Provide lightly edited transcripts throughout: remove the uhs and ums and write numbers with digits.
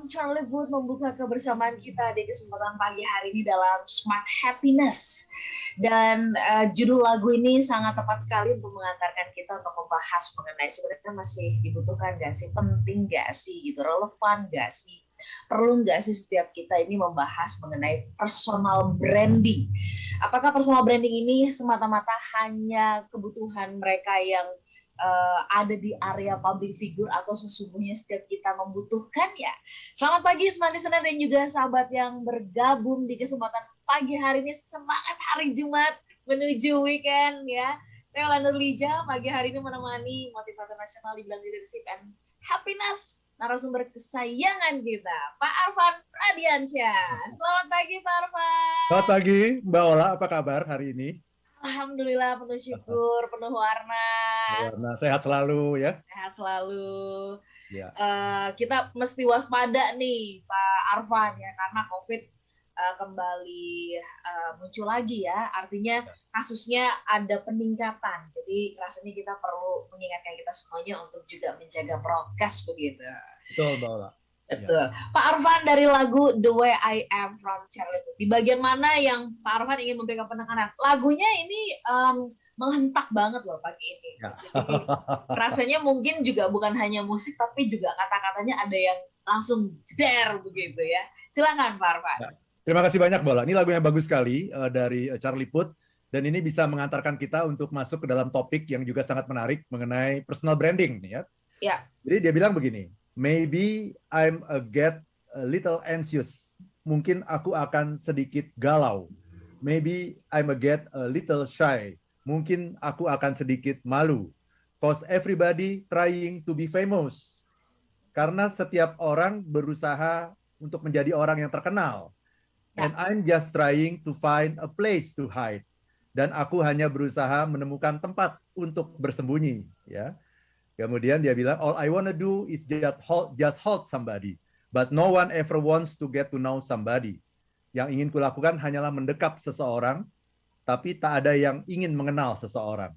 Charlie Puth membuka kebersamaan kita di kesempatan pagi hari ini dalam Smart Happiness. Dan judul lagu ini sangat tepat sekali untuk mengantarkan kita untuk membahas mengenai sebenarnya masih dibutuhkan nggak sih, penting nggak sih, gitu, relevan nggak sih, perlu nggak sih setiap kita ini membahas mengenai personal branding. Apakah personal branding ini semata-mata hanya kebutuhan mereka yang ada di area public figure atau sesungguhnya setiap kita membutuhkan ya. Selamat pagi Smart Listener dan juga sahabat yang bergabung di kesempatan pagi hari ini. Semangat hari Jumat menuju weekend ya. Saya Lana Lija, pagi hari ini menemani motivator nasional di bidang leadership and happiness, narasumber kesayangan kita, Pak Arfan Pradiansyah. Selamat pagi Pak Arfan. Selamat pagi Mbak Ola, apa kabar hari ini? Alhamdulillah, penuh syukur, penuh warna. Warna sehat selalu ya. Sehat selalu. Ya. Kita mesti waspada nih Pak Arfan ya, karena COVID kembali muncul lagi ya. Artinya kasusnya ada peningkatan. Jadi rasanya kita perlu mengingatkan kita semuanya untuk juga menjaga prokes begitu. Betul Mbak Ola. Betul. Ya. Pak Arfan, dari lagu The Way I Am from Charlie Puth, di bagian mana yang Pak Arfan ingin memberikan penekanan? Lagunya ini menghentak banget loh pagi ini. Ya. Jadi rasanya mungkin juga bukan hanya musik, tapi juga kata-katanya ada yang langsung jeder begitu ya. Silakan Pak Arfan. Ya. Terima kasih banyak Bola. Ini lagu yang bagus sekali dari Charlie Puth, dan ini bisa mengantarkan kita untuk masuk ke dalam topik yang juga sangat menarik mengenai personal branding nih ya. Ya. Jadi dia bilang begini. Maybe I'm get a little anxious. Mungkin aku akan sedikit galau. Maybe I'm get a little shy. Mungkin aku akan sedikit malu. Cause everybody trying to be famous. Karena setiap orang berusaha untuk menjadi orang yang terkenal. And I'm just trying to find a place to hide. Dan aku hanya berusaha menemukan tempat untuk bersembunyi, ya. Kemudian dia bilang, all I wanna do is just hold somebody. But no one ever wants to get to know somebody. Yang ingin kulakukan hanyalah mendekap seseorang, tapi tak ada yang ingin mengenal seseorang.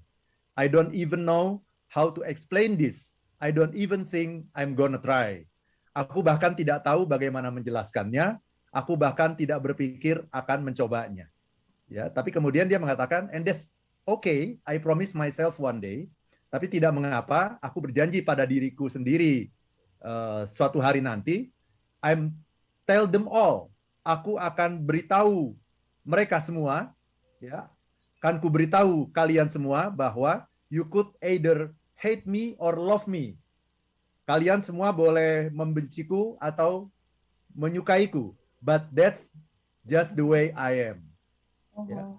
I don't even know how to explain this. I don't even think I'm gonna try. Aku bahkan tidak tahu bagaimana menjelaskannya. Aku bahkan tidak berpikir akan mencobanya. Ya, tapi kemudian dia mengatakan, and that's okay, I promise myself one day. Tapi tidak mengapa, aku berjanji pada diriku sendiri suatu hari nanti, I'm tell them all, aku akan beritahu mereka semua, ya, akan ku beritahu kalian semua bahwa you could either hate me or love me. Kalian semua boleh membenciku atau menyukaiku, but that's just the way I am. Ya.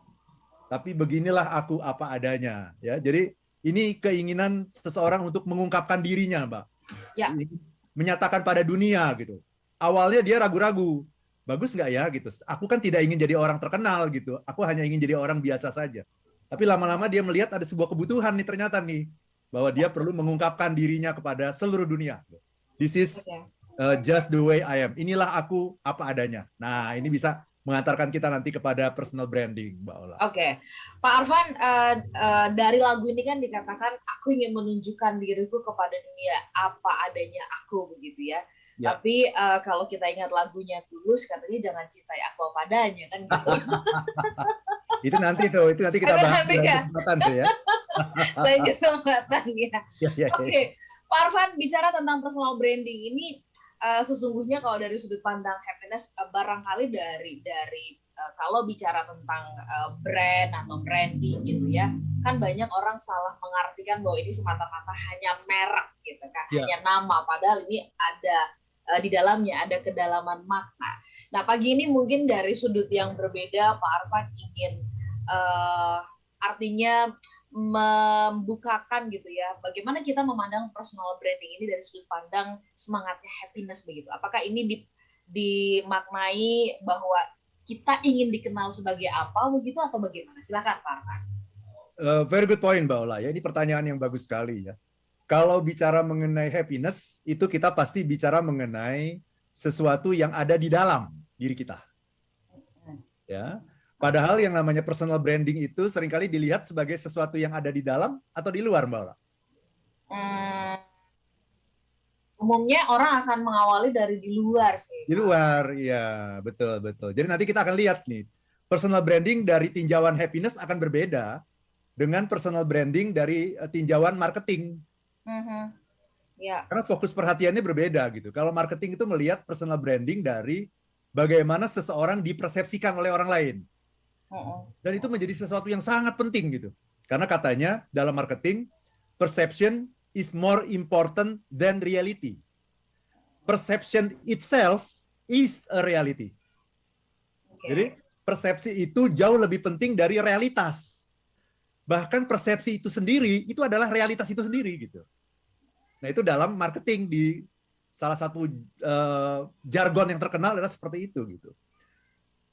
Tapi beginilah aku apa adanya, ya. Jadi ini keinginan seseorang untuk mengungkapkan dirinya, Mbak. Ya. Menyatakan pada dunia gitu. Awalnya dia ragu-ragu, bagus nggak ya gitu. Aku kan tidak ingin jadi orang terkenal gitu. Aku hanya ingin jadi orang biasa saja. Tapi lama-lama dia melihat ada sebuah kebutuhan nih ternyata nih, bahwa dia perlu mengungkapkan dirinya kepada seluruh dunia. This is just the way I am. Inilah aku apa adanya. Nah, ini bisa mengantarkan kita nanti kepada personal branding, Mbak Ola. Oke. Pak Arfan, dari lagu ini kan dikatakan aku ingin menunjukkan diriku kepada dunia apa adanya aku begitu ya. Ya. Tapi kalau kita ingat lagunya Tulus, katanya jangan cintai aku apa adanya kan gitu. itu nanti kita bahas di kesempatan tuh ya. Lain kesempatan ya. Oke. Pak Arfan, bicara tentang personal branding ini, sesungguhnya kalau dari sudut pandang happiness, barangkali dari kalau bicara tentang brand atau branding gitu ya, kan banyak orang salah mengartikan bahwa ini semata-mata hanya merek gitu kan, hanya nama, padahal ini ada di dalamnya ada kedalaman makna. Nah pagi ini mungkin dari sudut yang berbeda Pak Arfan ingin artinya membukakan gitu ya, bagaimana kita memandang personal branding ini dari sudut pandang semangatnya happiness begitu. Apakah ini dimaknai bahwa kita ingin dikenal sebagai apa begitu atau bagaimana? Silakan Pak Arfan. Very good point Mbak Ola ya, ini pertanyaan yang bagus sekali ya. Kalau bicara mengenai happiness, itu kita pasti bicara mengenai sesuatu yang ada di dalam diri kita. Ya. Padahal yang namanya personal branding itu seringkali dilihat sebagai sesuatu yang ada di dalam atau di luar, Mbak Ola? Umumnya orang akan mengawali dari di luar sih. Di luar, ya betul betul. Jadi nanti kita akan lihat nih, personal branding dari tinjauan happiness akan berbeda dengan personal branding dari tinjauan marketing. Ya. Karena fokus perhatiannya berbeda gitu. Kalau marketing itu melihat personal branding dari bagaimana seseorang dipersepsikan oleh orang lain. Dan itu menjadi sesuatu yang sangat penting gitu. Karena katanya dalam marketing, perception is more important than reality. Perception itself is a reality. Jadi persepsi itu jauh lebih penting dari realitas. Bahkan persepsi itu sendiri itu adalah realitas itu sendiri gitu. Nah itu dalam marketing di salah satu jargon yang terkenal adalah seperti itu gitu.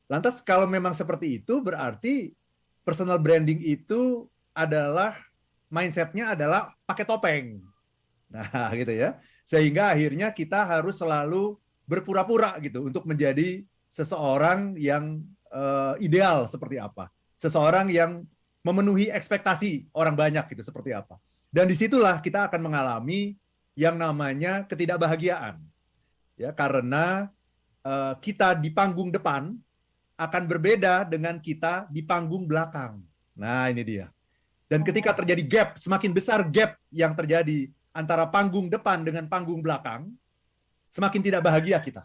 Lantas kalau memang seperti itu berarti personal branding itu adalah mindsetnya adalah pakai topeng. Nah, gitu ya. Sehingga akhirnya kita harus selalu berpura-pura gitu untuk menjadi seseorang yang ideal seperti apa. Seseorang yang memenuhi ekspektasi orang banyak gitu seperti apa. Dan disitulah kita akan mengalami yang namanya ketidakbahagiaan. Ya, karena kita di panggung depan akan berbeda dengan kita di panggung belakang. Nah, ini dia. Dan ketika terjadi gap, semakin besar gap yang terjadi antara panggung depan dengan panggung belakang, semakin tidak bahagia kita.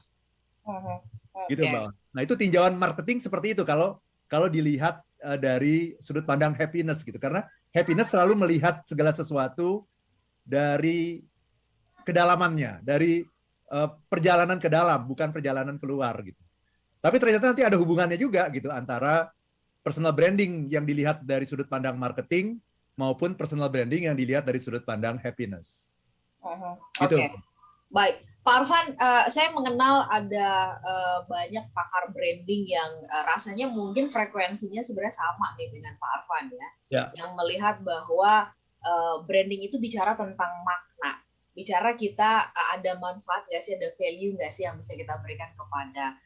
Gitu, Mbak. Nah, itu tinjauan marketing seperti itu kalau dilihat dari sudut pandang happiness gitu. Karena happiness selalu melihat segala sesuatu dari kedalamannya, dari perjalanan ke dalam, bukan perjalanan keluar gitu. Tapi ternyata nanti ada hubungannya juga gitu antara personal branding yang dilihat dari sudut pandang marketing maupun personal branding yang dilihat dari sudut pandang happiness. Gitu. Oke. Baik, Pak Arfan, saya mengenal ada banyak pakar branding yang rasanya mungkin frekuensinya sebenarnya sama nih dengan Pak Arfan ya. Yang melihat bahwa branding itu bicara tentang makna, bicara kita ada manfaat nggak sih, ada value nggak sih yang bisa kita berikan kepada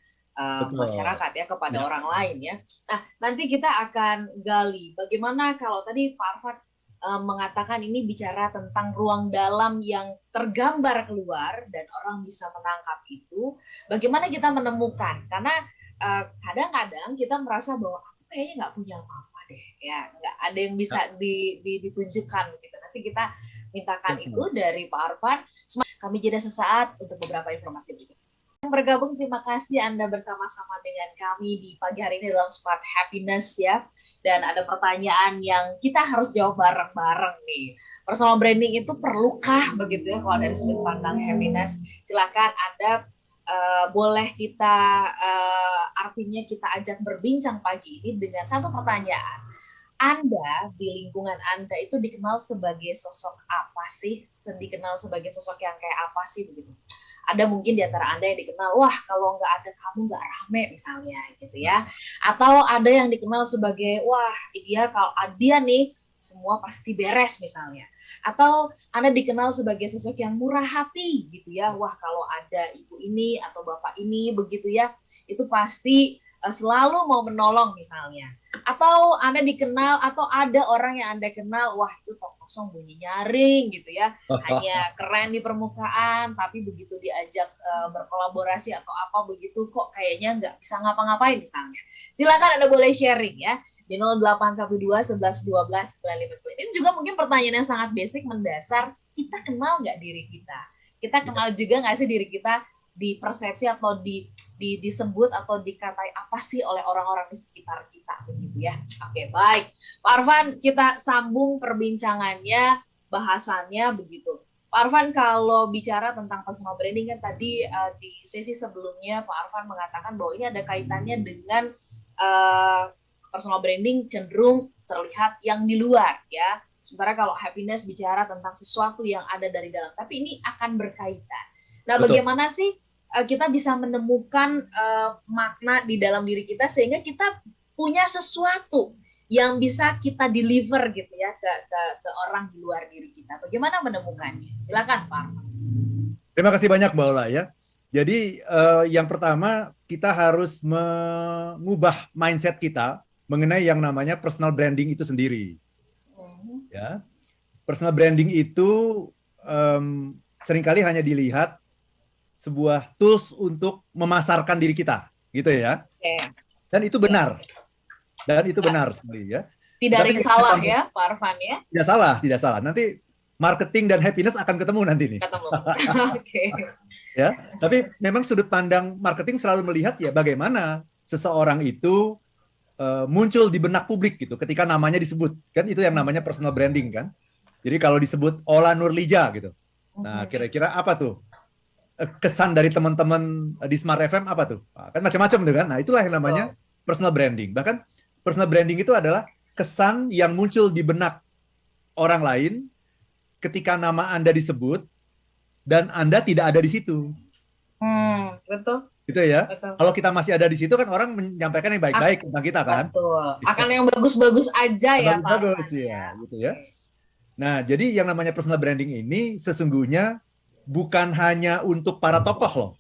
masyarakat ya, kepada orang lain ya. Nah, nanti kita akan gali bagaimana kalau tadi Pak Arfan mengatakan ini bicara tentang ruang dalam yang tergambar keluar dan orang bisa menangkap itu. Bagaimana kita menemukan? Karena kadang-kadang kita merasa bahwa aku kayaknya nggak punya apa-apa deh, ya nggak ada yang bisa ditunjukkan gitu. Nanti kita mintakan itu dari Pak Arfan. Kami jeda sesaat untuk beberapa informasi berikut. Bergabung, terima kasih Anda bersama-sama dengan kami di pagi hari ini dalam Smart Happiness ya. Dan ada pertanyaan yang kita harus jawab bareng-bareng nih. Personal branding itu perlukah begitu ya kalau dari sudut pandang happiness? Silakan Anda boleh kita artinya kita ajak berbincang pagi ini dengan satu pertanyaan. Anda di lingkungan Anda itu dikenal sebagai sosok apa sih? Dikenal sebagai sosok yang kayak apa sih begitu? Ada mungkin di antara Anda yang dikenal, wah kalau nggak ada kamu nggak rame misalnya gitu ya. Atau ada yang dikenal sebagai, wah dia kalau dia nih semua pasti beres misalnya. Atau Anda dikenal sebagai sosok yang murah hati gitu ya, wah kalau ada ibu ini atau bapak ini begitu ya, itu pasti selalu mau menolong misalnya. Atau Anda dikenal atau ada orang yang Anda kenal, wah itu kosong bunyi nyaring gitu ya, hanya keren di permukaan tapi begitu diajak berkolaborasi atau apa begitu kok kayaknya nggak bisa ngapa-ngapain misalnya. Silakan Anda boleh sharing ya di 0812 11 12 95 10. Ini juga mungkin pertanyaan yang sangat basic mendasar, kita kenal nggak diri kita kenal juga nggak sih diri kita, di persepsi atau disebut atau dikatai apa sih oleh orang-orang di sekitar kita begitu ya. Oke, baik. Pak Arfan, kita sambung perbincangannya, bahasannya begitu. Pak Arfan, kalau bicara tentang personal branding kan tadi di sesi sebelumnya Pak Arfan mengatakan bahwa ini ada kaitannya dengan personal branding cenderung terlihat yang di luar ya. Sementara kalau happiness bicara tentang sesuatu yang ada dari dalam, tapi ini akan berkaitan. Nah, bagaimana sih kita bisa menemukan makna di dalam diri kita sehingga kita punya sesuatu yang bisa kita deliver gitu ya ke orang di luar diri kita. Bagaimana menemukannya? Silakan Pak. Terima kasih banyak Mbak Ola ya. Jadi yang pertama kita harus mengubah mindset kita mengenai yang namanya personal branding itu sendiri. Ya, personal branding itu seringkali hanya dilihat sebuah tools untuk memasarkan diri kita, gitu ya. Dan itu benar. Dan itu benar sekali ya. Tidak ada yang salah ya, Pak Arfan ya? Tidak salah. Nanti marketing dan happiness akan ketemu nanti nih. Ketemu. Oke. Ya, tapi memang sudut pandang marketing selalu melihat ya bagaimana seseorang itu muncul di benak publik gitu ketika namanya disebut. Kan itu yang namanya personal branding kan. Jadi kalau disebut Ola Nurlija gitu. Nah, kira-kira apa tuh? Kesan dari teman-teman di Smart FM apa tuh? Kan macam-macam tuh kan. Nah, itulah yang namanya personal branding. Bahkan personal branding itu adalah kesan yang muncul di benak orang lain ketika nama Anda disebut dan Anda tidak ada di situ. Betul. Gitu ya. Betul. Kalau kita masih ada di situ kan orang menyampaikan yang baik-baik tentang kita kan. Betul. Akan yang bagus-bagus aja ya, Pak. Bagus ya, gitu ya. Nah, jadi yang namanya personal branding ini sesungguhnya bukan hanya untuk para tokoh loh.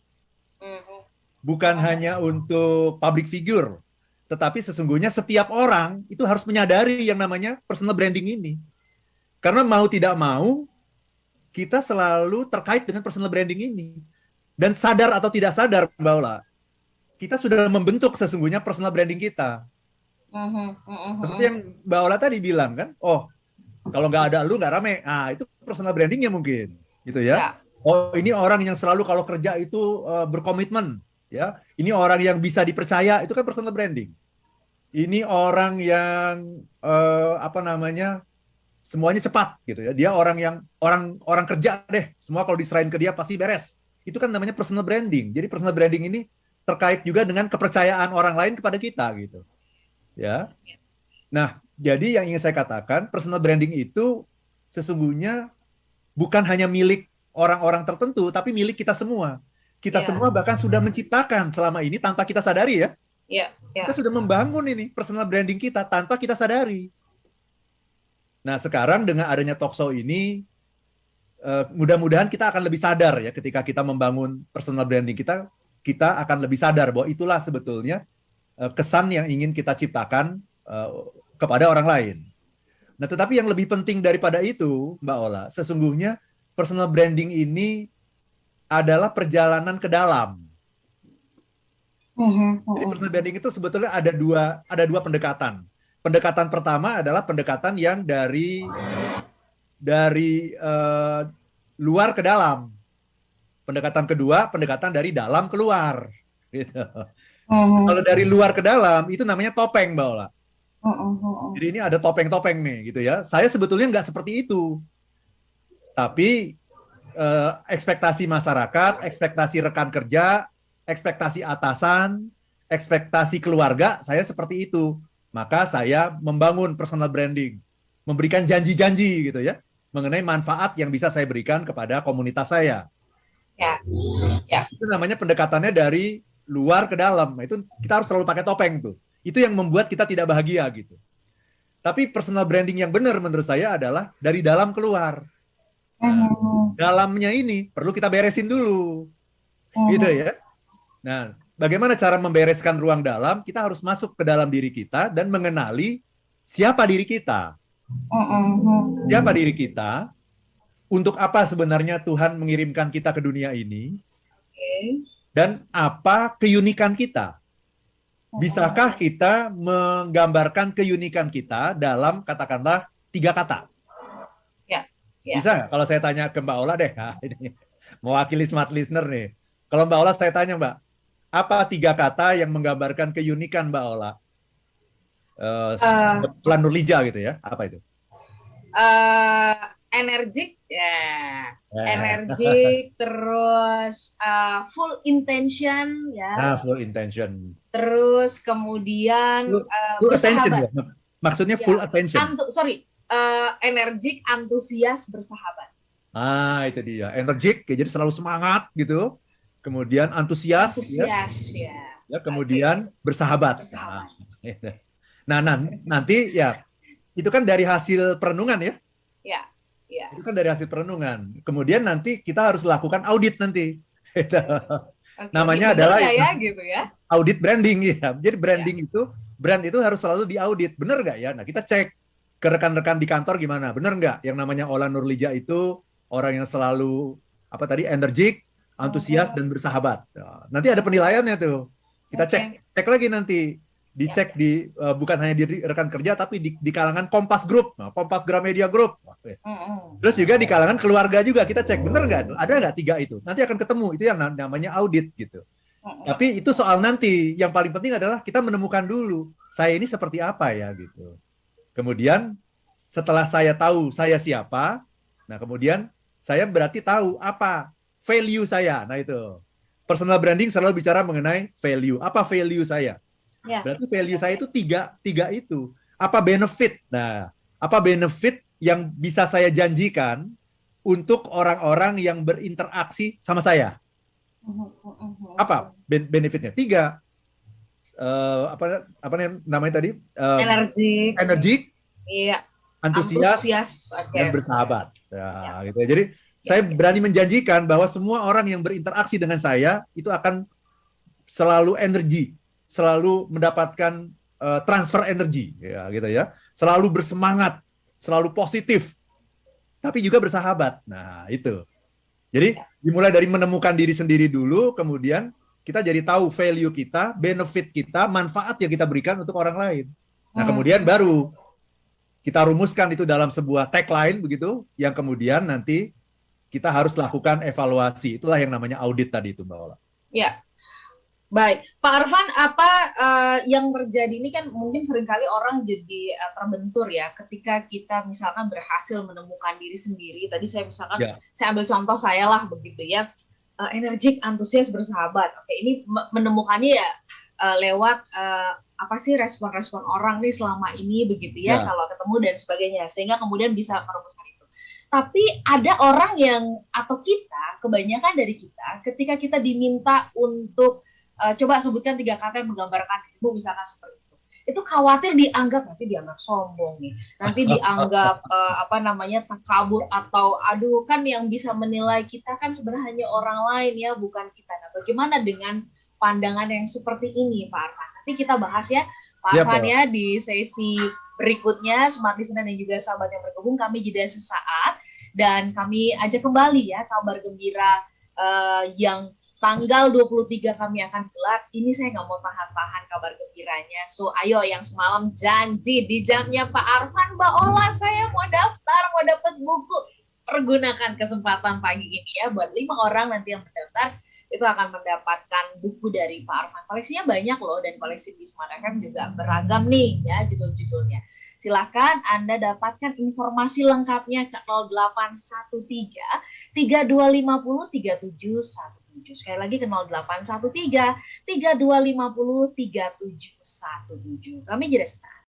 Bukan hanya untuk public figure. Tetapi sesungguhnya setiap orang itu harus menyadari yang namanya personal branding ini. Karena mau tidak mau, kita selalu terkait dengan personal branding ini. Dan sadar atau tidak sadar, Mbak Ola, kita sudah membentuk sesungguhnya personal branding kita. Seperti yang Mbak Ola tadi bilang kan, oh, kalau nggak ada lu nggak rame. Ah, itu personal brandingnya mungkin, gitu ya. Oh, ini orang yang selalu kalau kerja itu berkomitmen, ya. Ini orang yang bisa dipercaya, itu kan personal branding. Ini orang yang semuanya cepat, gitu ya. Dia orang yang orang kerja deh. Semua kalau diserahin ke dia pasti beres. Itu kan namanya personal branding. Jadi personal branding ini terkait juga dengan kepercayaan orang lain kepada kita, gitu. Ya. Nah, jadi yang ingin saya katakan, personal branding itu sesungguhnya bukan hanya milik orang-orang tertentu, tapi milik kita semua. Kita semua bahkan sudah menciptakan selama ini tanpa kita sadari ya. Kita sudah membangun ini personal branding kita tanpa kita sadari. Nah, sekarang dengan adanya Talkshow ini, mudah-mudahan kita akan lebih sadar ya ketika kita membangun personal branding kita akan lebih sadar bahwa itulah sebetulnya kesan yang ingin kita ciptakan kepada orang lain. Nah, tetapi yang lebih penting daripada itu, Mbak Ola, sesungguhnya personal branding ini adalah perjalanan ke dalam. Jadi personal branding itu sebetulnya ada dua pendekatan. Pendekatan pertama adalah pendekatan yang dari luar ke dalam. Pendekatan kedua, pendekatan dari dalam keluar. Gitu. Kalau dari luar ke dalam, itu namanya topeng, Mbak Ola. Jadi ini ada topeng-topeng nih, gitu ya. Saya sebetulnya nggak seperti itu. Tapi ekspektasi masyarakat, ekspektasi rekan kerja, ekspektasi atasan, ekspektasi keluarga, saya seperti itu. Maka saya membangun personal branding, memberikan janji-janji gitu ya, mengenai manfaat yang bisa saya berikan kepada komunitas saya. Itu namanya pendekatannya dari luar ke dalam. Itu kita harus selalu pakai topeng tuh. Itu yang membuat kita tidak bahagia gitu. Tapi personal branding yang benar menurut saya adalah dari dalam keluar. Dalamnya ini perlu kita beresin dulu. Gitu ya. Nah, bagaimana cara membereskan ruang dalam? Kita harus masuk ke dalam diri kita dan mengenali siapa diri kita. Siapa diri kita? Untuk apa sebenarnya Tuhan mengirimkan kita ke dunia ini? Dan apa keunikan kita? Bisakah kita menggambarkan keunikan kita dalam katakanlah 3 kata? Bisa nggak? Kalau saya tanya ke Mbak Ola deh, ini mewakili smart listener nih. Kalau Mbak Ola saya tanya Mbak, apa 3 kata yang menggambarkan keunikan Mbak Ola? Plan Nurlija gitu ya, apa itu? Energik, energik, terus full intention, ya. Full intention. Terus kemudian bersahabat. Ya? Maksudnya full attention. Energik, antusias, bersahabat. Itu dia. Energik, jadi selalu semangat gitu. Kemudian antusias, ya. Kemudian bersahabat. Nah, nanti ya itu kan dari hasil perenungan ya. Itu kan dari hasil perenungan. Kemudian nanti kita harus lakukan audit nanti. Namanya adalah gitu ya. Audit branding ya. Jadi branding brand itu harus selalu diaudit. Benar nggak ya? Nah, kita cek ke rekan-rekan di kantor gimana. Benar nggak yang namanya Ola Nurlija itu orang yang selalu apa tadi, energik, antusias, dan bersahabat. Nanti ada penilaiannya tuh. Kita cek lagi nanti. Dicek di bukan hanya di rekan kerja, tapi di kalangan Kompas Group, Kompas Gramedia Group. Terus juga di kalangan keluarga juga kita cek, bener nggak? Ada nggak 3 itu? Nanti akan ketemu, itu yang namanya audit gitu. Tapi itu soal nanti. Yang paling penting adalah kita menemukan dulu, saya ini seperti apa ya gitu. Kemudian setelah saya tahu saya siapa, nah kemudian saya berarti tahu apa value saya. Nah itu. Personal branding selalu bicara mengenai value. Apa value saya? Berarti value saya itu tiga itu. Apa benefit? Nah, apa benefit yang bisa saya janjikan untuk orang-orang yang berinteraksi sama saya? Apa benefitnya? 3. Apa namanya tadi? Energik. Iya. Antusias. Dan bersahabat. Gitu. Jadi saya berani menjanjikan bahwa semua orang yang berinteraksi dengan saya itu akan selalu energi, selalu mendapatkan transfer energi, ya gitu ya, selalu bersemangat, selalu positif, tapi juga bersahabat. Nah itu. Jadi dimulai dari menemukan diri sendiri dulu, kemudian kita jadi tahu value kita, benefit kita, manfaat yang kita berikan untuk orang lain. Nah kemudian baru kita rumuskan itu dalam sebuah tagline begitu, yang kemudian nanti kita harus lakukan evaluasi. Itulah yang namanya audit tadi itu, Mbak Ola. Ya. Baik, Pak Arfan, apa yang terjadi ini kan mungkin seringkali orang jadi terbentur ya ketika kita misalkan berhasil menemukan diri sendiri. Tadi saya misalkan, saya ambil contoh saya lah begitu ya, energik, antusias, bersahabat. Oke, ini menemukannya ya lewat apa sih respon-respon orang nih selama ini begitu ya, kalau ketemu dan sebagainya, sehingga kemudian bisa merumuskan itu. Tapi ada orang yang, atau kita, kebanyakan dari kita, ketika kita diminta untuk coba sebutkan 3 kata yang menggambarkan dirimu, misalkan seperti itu khawatir nanti dianggap sombong nih, nanti dianggap takabur, atau aduh, kan yang bisa menilai kita kan sebenarnya hanya orang lain ya, bukan kita. Nah, bagaimana dengan pandangan yang seperti ini, Pak Arfan? Nanti kita bahas ya, Pak Arfan ya, di sesi berikutnya. Smart Listener dan juga sahabat yang bergabung, kami jeda sesaat dan kami ajak kembali ya kabar gembira yang tanggal 23 kami akan gelar. Ini saya nggak mau tahan-tahan kabar gembiranya. So, ayo yang semalam janji di jamnya Pak Arfan, Mbak Ola, saya mau daftar, mau dapat buku. Pergunakan kesempatan pagi ini ya, buat 5 orang nanti yang mendaftar, itu akan mendapatkan buku dari Pak Arfan. Koleksinya banyak loh, dan koleksi di Smart FM juga beragam nih ya judul-judulnya. Silahkan Anda dapatkan informasi lengkapnya ke 0813 3250 3717. Sekali lagi ke 0813 3250 3717. Kami jeda sesaat.